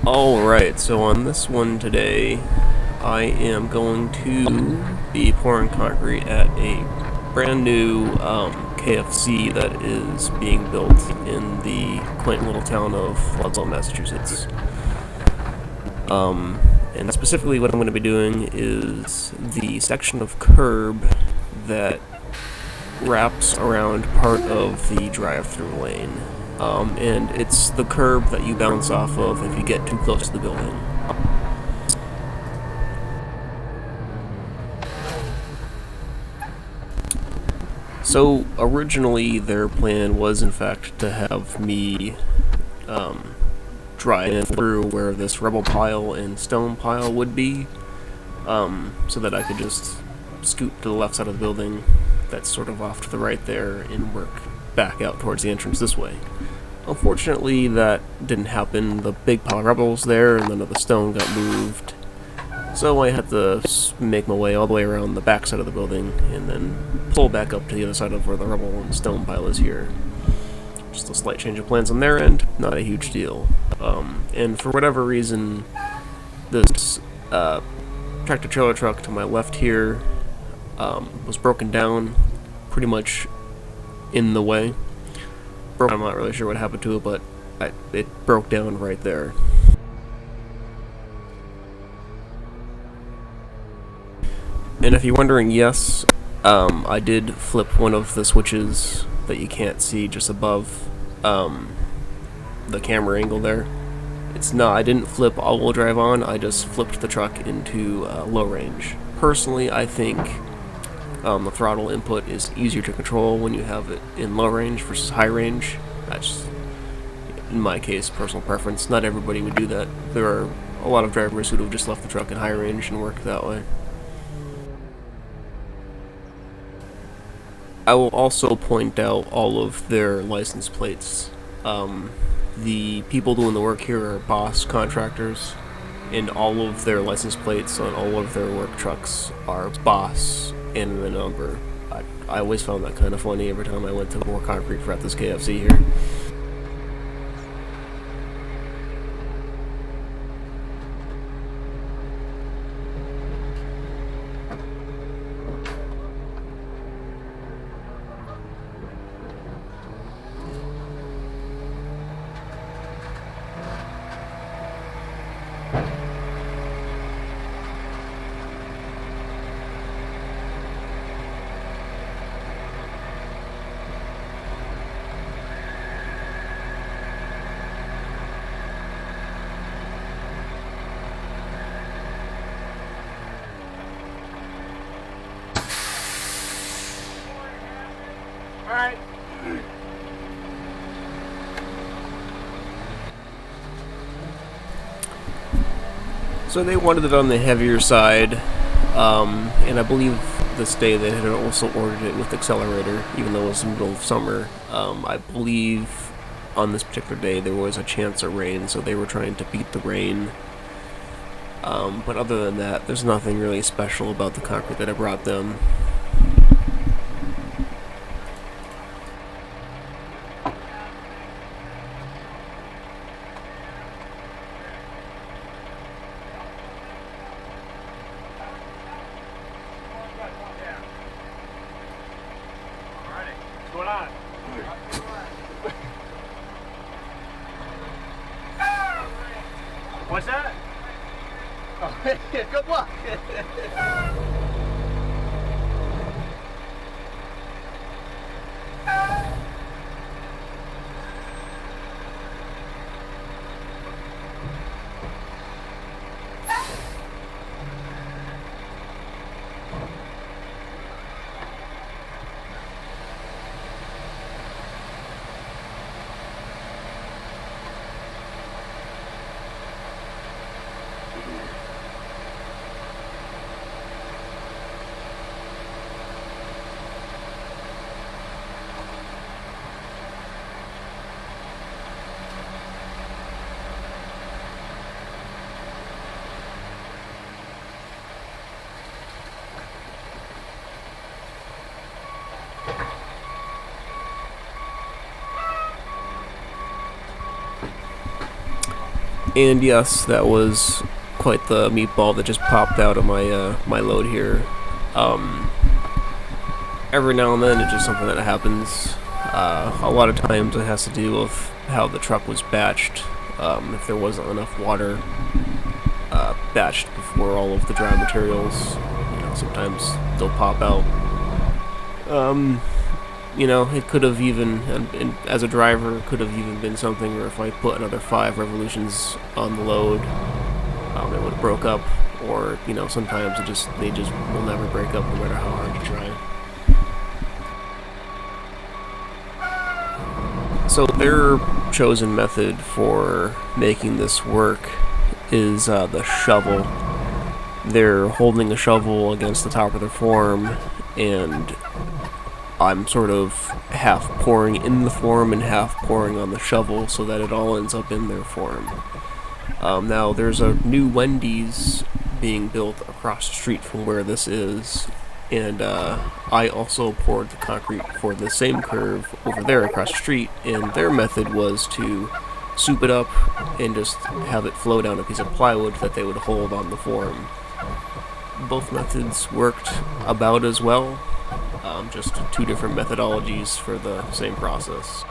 Alright, so on this one today, I am going to be pouring concrete at a brand new KFC that is being built in the quaint little town of Ludlow, Massachusetts. And specifically what I'm going to be doing is the section of curb that wraps around part of the drive-through lane. And it's the curb that you bounce off of if you get too close to the building. So originally their plan was in fact to have me drive through where this rubble pile and stone pile would be, so that I could just scoot to the left side of the building that's sort of off to the right there and work back out towards the entrance this way. Unfortunately, that didn't happen. The big pile of rubble was there, and none of the stone got moved. So I had to make my way all the way around the back side of the building, and then pull back up to the other side of where the rubble and stone pile is here. Just a slight change of plans on their end, not a huge deal. And for whatever reason, this tractor-trailer truck to my left here was broken down, pretty much in the way. I'm not really sure what happened to it, but it broke down right there. And if you're wondering, yes, I did flip one of the switches that you can't see just above the camera angle there. I didn't flip all-wheel drive on, I just flipped the truck into low range. Personally, I think the throttle input is easier to control when you have it in low range versus high range. That's, in my case, personal preference. Not everybody would do that. There are a lot of drivers who would have just left the truck in high range and worked that way. I will also point out all of their license plates. The people doing the work here are Boss contractors, and all of their license plates on all of their work trucks are Boss and the number. I always found that kind of funny every time I went to pour concrete for at this KFC here. Alright. So they wanted it on the heavier side, and I believe this day they had also ordered it with accelerator, even though it was in the middle of summer. I believe on this particular day there was a chance of rain, so they were trying to beat the rain. But other than that, there's nothing really special about the concrete that I brought them. What's going on? What's that? Oh, good luck. And yes, that was quite the meatball that just popped out of my load here. Every now and then it's just something that happens. A lot of times it has to do with how the truck was batched. If there wasn't enough water batched before all of the dry materials, sometimes they'll pop out. It could have even, and as a driver, it could have even been something where if I put another 5 revolutions on the load, it would have broke up, or, sometimes they just will never break up no matter how hard you try. So their chosen method for making this work is the shovel. They're holding a shovel against the top of their form, and I'm sort of half pouring in the form and half pouring on the shovel so that it all ends up in their form. Now, there's a new Wendy's being built across the street from where this is, and I also poured the concrete for the same curve over there across the street, and their method was to soup it up and just have it flow down a piece of plywood that they would hold on the form. Both methods worked about as well, just 2 different methodologies for the same process.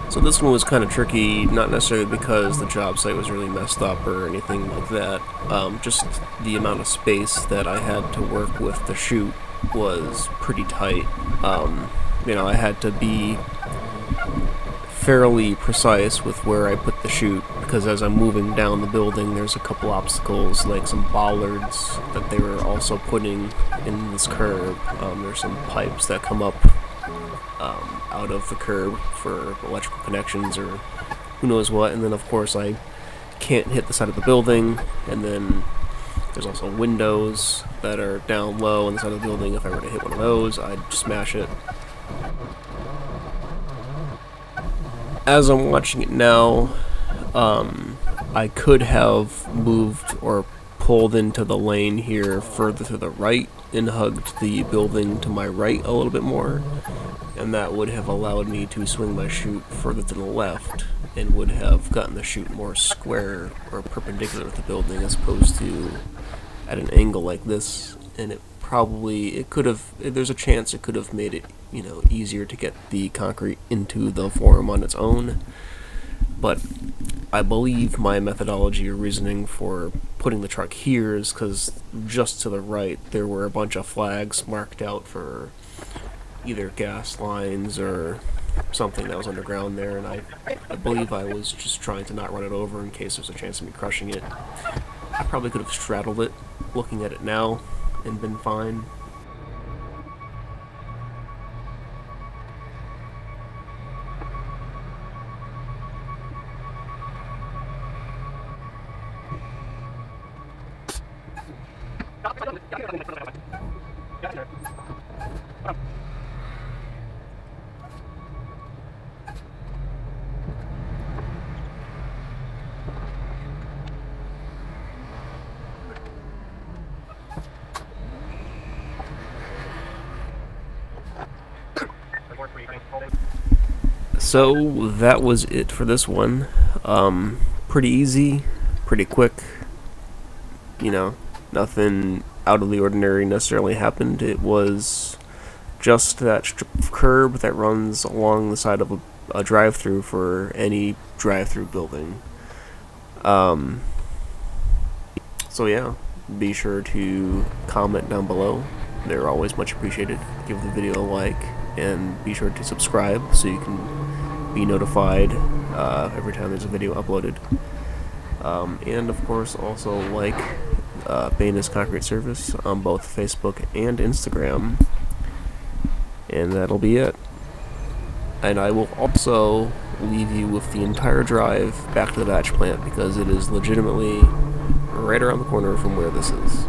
So this one was kind of tricky, not necessarily because the job site was really messed up or anything like that. Just the amount of space that I had to work with the chute was pretty tight. I had to be fairly precise with where I put the chute, because as I'm moving down the building, there's a couple obstacles, like some bollards that they were also putting in this curb. There's some pipes that come up out of the curb for electrical connections or who knows what, and then of course I can't hit the side of the building, and then there's also windows that are down low on the side of the building. If I were to hit one of those, I'd smash it. As I'm watching it now, I could have moved or pulled into the lane here further to the right and hugged the building to my right a little bit more, and that would have allowed me to swing my chute further to the left and would have gotten the chute more square or perpendicular with the building as opposed to at an angle like this. And there's a chance it could have made it, easier to get the concrete into the form on its own. But I believe my methodology or reasoning for putting the truck here is because just to the right there were a bunch of flags marked out for either gas lines or something that was underground there, and I believe I was just trying to not run it over in case there's a chance of me crushing it. I probably could have straddled it, looking at it now, and been fine. So that was it for this one. Pretty easy, pretty quick. Nothing out of the ordinary necessarily happened. It was just that strip of curb that runs along the side of a drive-through for any drive-through building. So yeah, be sure to comment down below. They're always much appreciated. Give the video a like, and be sure to subscribe so you can be notified every time there's a video uploaded. And of course also like Banas Concrete Service on both Facebook and Instagram. And that'll be it. And I will also leave you with the entire drive back to the batch plant, because it is legitimately right around the corner from where this is.